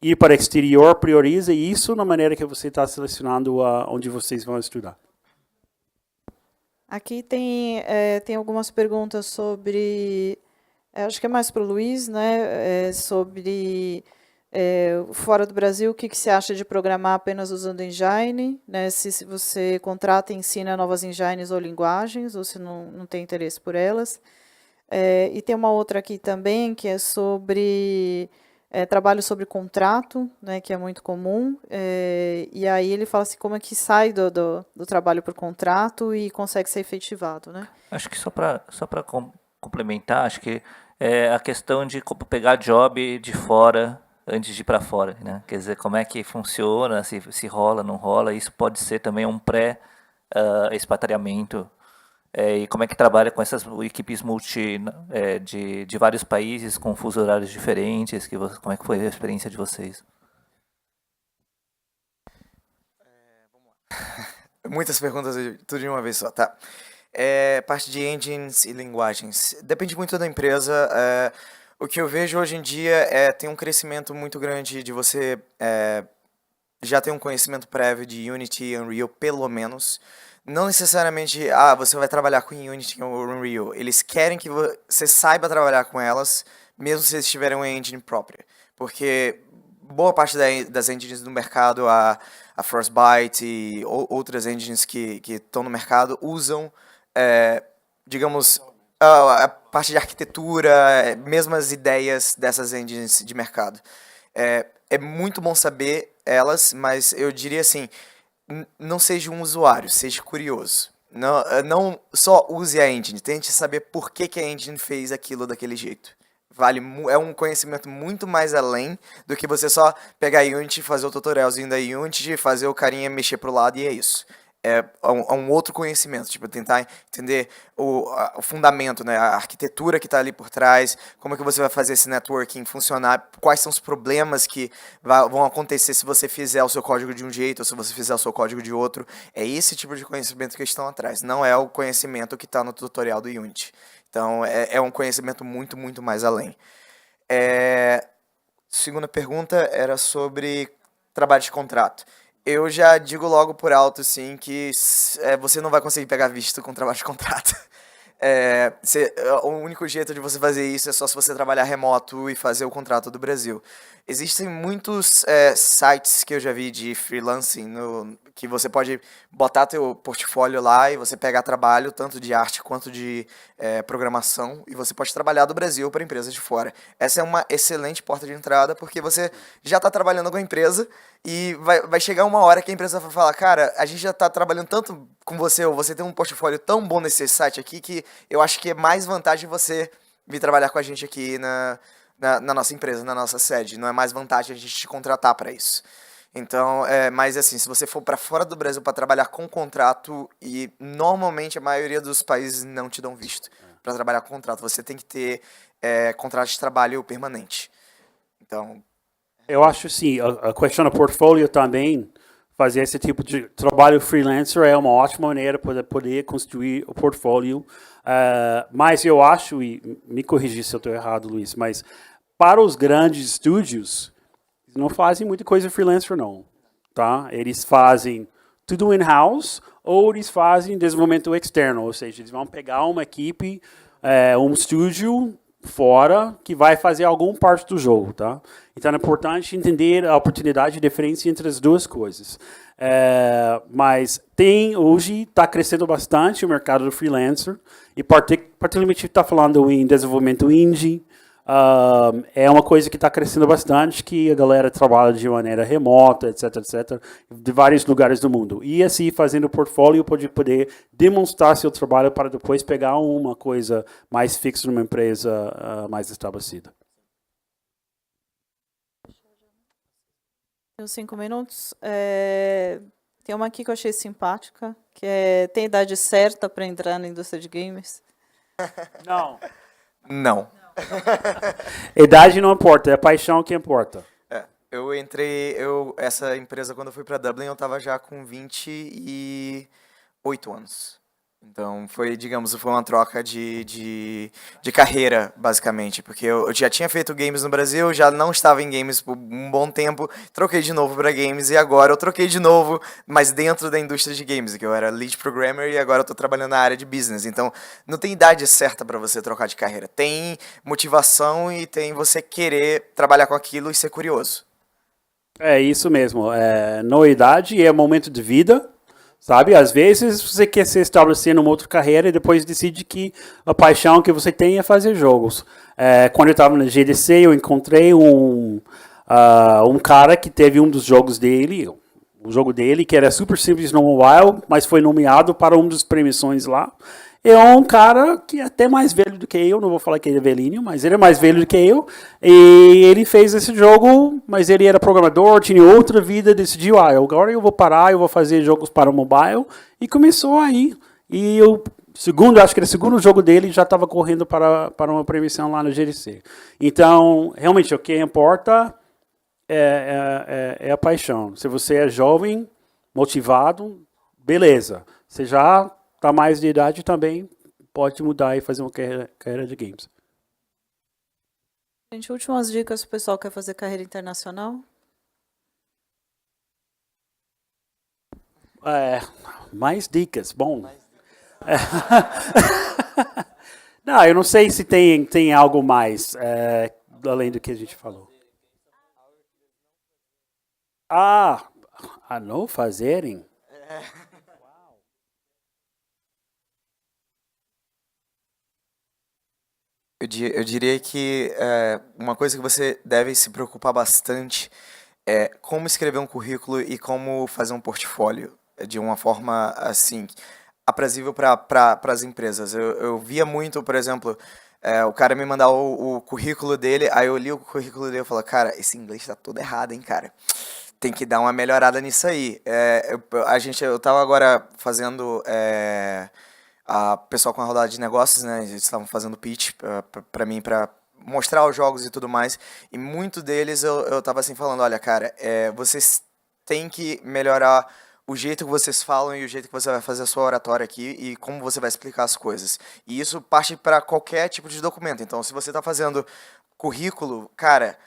S5: ir para o exterior prioriza isso na maneira que você está selecionando onde vocês vão estudar.
S2: Aqui tem algumas perguntas sobre, acho que é mais para o Luiz, né, sobre fora do Brasil, o que você acha de programar apenas usando engine, né, se você contrata e ensina novas engines ou linguagens, ou se não tem interesse por elas. E tem uma outra aqui também, que é sobre trabalho sobre contrato, né, que é muito comum, e aí ele fala assim, como é que sai do trabalho por contrato e consegue ser efetivado, né?
S3: Acho que só para complementar, acho que a questão de pegar job de fora antes de ir para fora, né? Quer dizer, como é que funciona, se rola, não rola, isso pode ser também um pré-expatriamento. E como é que trabalha com essas equipes de vários países, com fusos horários diferentes, como é que foi a experiência de vocês?
S4: Vamos lá. Muitas perguntas, tudo de uma vez só, tá? Parte de engines e linguagens. Depende muito da empresa. O que eu vejo hoje em dia tem um crescimento muito grande de você já ter um conhecimento prévio de Unity e Unreal, pelo menos. Não necessariamente, você vai trabalhar com Unity ou Unreal. Eles querem que você saiba trabalhar com elas, mesmo se eles tiverem uma engine própria. Porque boa parte das engines do mercado, a Frostbite e outras engines que estão no mercado, usam, digamos, a parte de arquitetura, mesmas ideias dessas engines de mercado. É muito bom saber elas, mas eu diria assim, não seja um usuário, seja curioso. Não só use a engine, tente saber por que a engine fez aquilo daquele jeito. É um conhecimento muito mais além do que você só pegar a Unity, fazer o tutorialzinho da Unity, fazer o carinha mexer pro lado e é isso. É um outro conhecimento, tipo, tentar entender o fundamento, né, a arquitetura que está ali por trás, como é que você vai fazer esse networking funcionar, quais são os problemas que vão acontecer se você fizer o seu código de um jeito ou se você fizer o seu código de outro. É esse tipo de conhecimento que estão atrás, não é o conhecimento que está no tutorial do Unity. Então, é um conhecimento muito, muito mais além. Segunda pergunta era sobre trabalho de contrato. Eu já digo logo por alto, sim, que você não vai conseguir pegar visto com trabalho de contrato. O único jeito de você fazer isso é só se você trabalhar remoto e fazer o contrato do Brasil. Existem muitos sites que eu já vi de freelancing, que você pode botar teu portfólio lá e você pegar trabalho, tanto de arte quanto de programação, e você pode trabalhar do Brasil para empresas de fora. Essa é uma excelente porta de entrada, porque você já está trabalhando com a empresa e vai chegar uma hora que a empresa vai falar, cara, a gente já está trabalhando tanto com você, ou você tem um portfólio tão bom nesse site aqui, que eu acho que é mais vantagem você vir trabalhar com a gente aqui na nossa empresa, na nossa sede. Não é mais vantagem a gente te contratar para isso. Então, mas assim, se você for para fora do Brasil para trabalhar com contrato, e normalmente a maioria dos países não te dão visto para trabalhar com contrato, você tem que ter contrato de trabalho permanente. Então,
S5: eu acho sim, a questão do portfólio também, fazer esse tipo de trabalho freelancer é uma ótima maneira para poder construir o portfólio. Mas eu acho, e me corrigir se eu estou errado, Luiz, mas para os grandes estúdios, não fazem muita coisa freelancer, não. Tá? Eles fazem tudo in-house ou eles fazem desenvolvimento externo, ou seja, eles vão pegar uma equipe, um estúdio fora que vai fazer alguma parte do jogo, tá? Então é importante entender a oportunidade e a diferença entre as duas coisas. Mas hoje está crescendo bastante o mercado do freelancer e particularmente está falando em desenvolvimento indie. É uma coisa que está crescendo bastante, que a galera trabalha de maneira remota, etc, etc, de vários lugares do mundo. E assim, fazendo o portfólio, pode poder demonstrar seu trabalho para depois pegar uma coisa mais fixa numa empresa mais estabelecida.
S2: Tenho 5 minutos. Tem uma aqui que eu achei simpática, que tem idade certa para entrar na indústria de games?
S5: Não.
S4: Não.
S5: Idade não importa, é a paixão que importa.
S4: Eu entrei, essa empresa, quando eu fui para Dublin, eu estava já com 28 anos. Então, foi uma troca de carreira, basicamente. Porque eu já tinha feito games no Brasil, já não estava em games por um bom tempo, troquei de novo para games, e agora eu troquei de novo, mas dentro da indústria de games, que eu era lead programmer, e agora eu estou trabalhando na área de business. Então, não tem idade certa para você trocar de carreira. Tem motivação e tem você querer trabalhar com aquilo e ser curioso.
S5: É isso mesmo. Não é idade, é momento de vida. Sabe, às vezes você quer se estabelecer numa outra carreira e depois decide que a paixão que você tem é fazer jogos. Quando eu estava na GDC, eu encontrei um cara que teve um dos jogos dele, o jogo dele, que era super simples no mobile, mas foi nomeado para uma das premiações lá. É um cara que é até mais velho do que eu, não vou falar que ele é velhinho, mas ele é mais velho do que eu, e ele fez esse jogo, mas ele era programador, tinha outra vida, decidiu, agora eu vou parar, eu vou fazer jogos para o mobile, e começou aí. E acho que era o segundo jogo dele, já estava correndo para uma premiação lá no GDC. Então, realmente, o que importa é a paixão. Se você é jovem, motivado, beleza. Você já está mais de idade, também pode mudar e fazer uma carreira de games.
S2: Gente, últimas dicas para o pessoal que quer fazer carreira internacional.
S5: Mais dicas, bom. Não, eu não sei se tem algo mais além do que a gente falou. A não fazerem?
S4: Eu diria que uma coisa que você deve se preocupar bastante é como escrever um currículo e como fazer um portfólio de uma forma assim aprazível para as empresas. Eu via muito, por exemplo, o cara me mandar o currículo dele, aí eu li o currículo dele e falava, cara, esse inglês tá todo errado, hein, cara? Tem que dar uma melhorada nisso aí. Eu tava agora fazendo a pessoal com a rodada de negócios, né? Eles estavam fazendo pitch para mim, para mostrar os jogos e tudo mais. E muito deles eu tava assim falando, olha, cara, vocês têm que melhorar o jeito que vocês falam e o jeito que você vai fazer a sua oratória aqui e como você vai explicar as coisas. E isso parte para qualquer tipo de documento. Então, se você tá fazendo currículo, cara,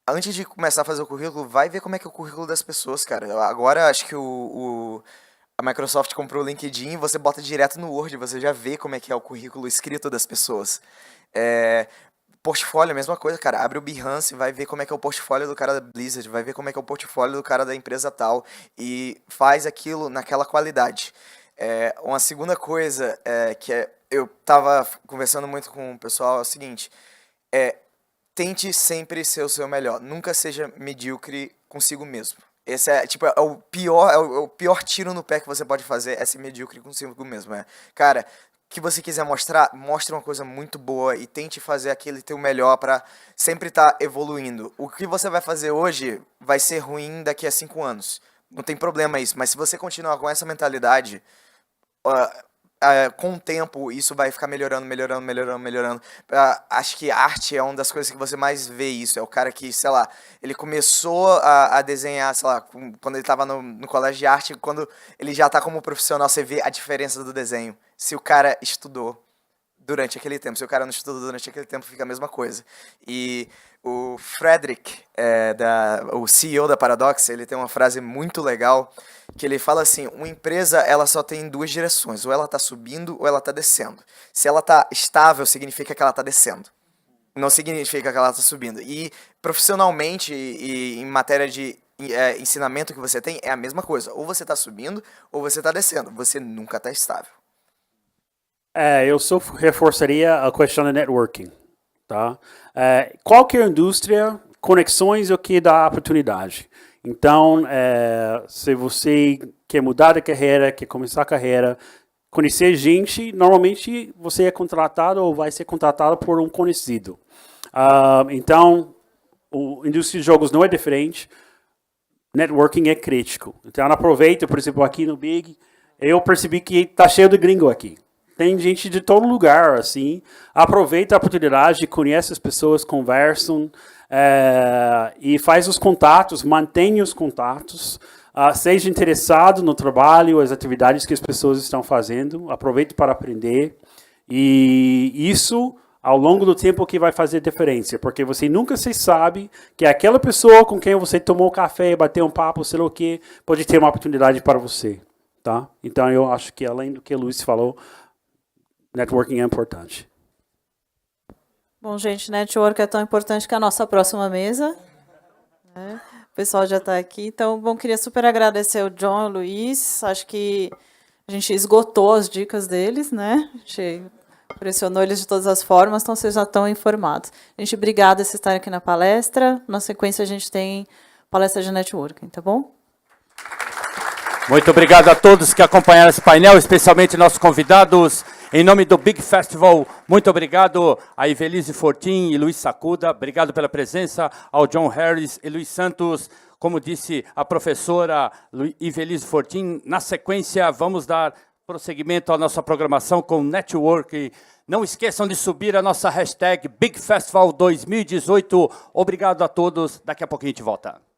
S4: antes de começar a fazer o currículo, vai ver como é que é o currículo das pessoas, cara. Agora, acho que a Microsoft comprou o LinkedIn, você bota direto no Word, você já vê como é que é o currículo escrito das pessoas. Portfólio, a mesma coisa, cara. Abre o Behance, vai ver como é que é o portfólio do cara da Blizzard, vai ver como é que é o portfólio do cara da empresa tal, e faz aquilo naquela qualidade. Uma segunda coisa eu tava conversando muito com o pessoal, é o seguinte, tente sempre ser o seu melhor, nunca seja medíocre consigo mesmo. Esse é o pior tiro no pé que você pode fazer, é ser medíocre consigo mesmo. Cara, o que você quiser mostrar, mostre uma coisa muito boa e tente fazer aquele teu melhor para sempre estar evoluindo. O que você vai fazer hoje vai ser ruim daqui a 5 anos. Não tem problema isso, mas se você continuar com essa mentalidade, com o tempo isso vai ficar melhorando. Acho que arte é uma das coisas que você mais vê isso. É o cara que, sei lá, ele começou a desenhar, sei lá, quando ele estava no colégio de arte, quando ele já está como profissional, você vê a diferença do desenho. Se o cara estudou durante aquele tempo, se o cara não estudou durante aquele tempo, fica a mesma coisa. E o Frederick, o CEO da Paradox, ele tem uma frase muito legal, que ele fala assim, uma empresa ela só tem 2 direções, ou ela está subindo ou ela está descendo. Se ela está estável, significa que ela está descendo. Não significa que ela está subindo. E profissionalmente e em matéria de ensinamento que você tem, é a mesma coisa. Ou você está subindo ou você está descendo. Você nunca está estável.
S5: Eu só reforçaria a questão do networking. Tá? Qualquer indústria, conexões é o que dá oportunidade. Então, se você quer mudar de carreira, quer começar a carreira, conhecer gente, normalmente você é contratado ou vai ser contratado por um conhecido. Então, a indústria de jogos não é diferente. networking é crítico. Então, aproveita, por exemplo, aqui no Big, eu percebi que está cheio de gringo aqui. Tem gente de todo lugar, assim. Aproveita a oportunidade, conhece as pessoas, conversam, e faz os contatos, mantenha os contatos. Seja interessado no trabalho, as atividades que as pessoas estão fazendo. Aproveite para aprender. E isso, ao longo do tempo, que vai fazer diferença. Porque você nunca se sabe que aquela pessoa com quem você tomou café, bateu um papo, sei lá o quê, pode ter uma oportunidade para você. Tá? Então, eu acho que, além do que o Luiz falou, networking é importante.
S2: Bom, gente, network é tão importante que a nossa próxima mesa. Né? O pessoal já está aqui. Então, bom, queria super agradecer o John e o Luiz. Acho que a gente esgotou as dicas deles, né? A gente pressionou eles de todas as formas, então vocês já estão informados. Gente, obrigada por estarem aqui na palestra. Na sequência, a gente tem palestra de networking, tá bom?
S1: Muito obrigado a todos que acompanharam esse painel, especialmente nossos convidados. Em nome do Big Festival, muito obrigado a Ivelisse Fortin e Luiz Sacuda. Obrigado pela presença, ao John Harris e Luiz Santos. Como disse a professora Ivelisse Fortin, na sequência vamos dar prosseguimento à nossa programação com Network. Não esqueçam de subir a nossa hashtag Big Festival 2018. Obrigado a todos. Daqui a pouquinho a gente volta.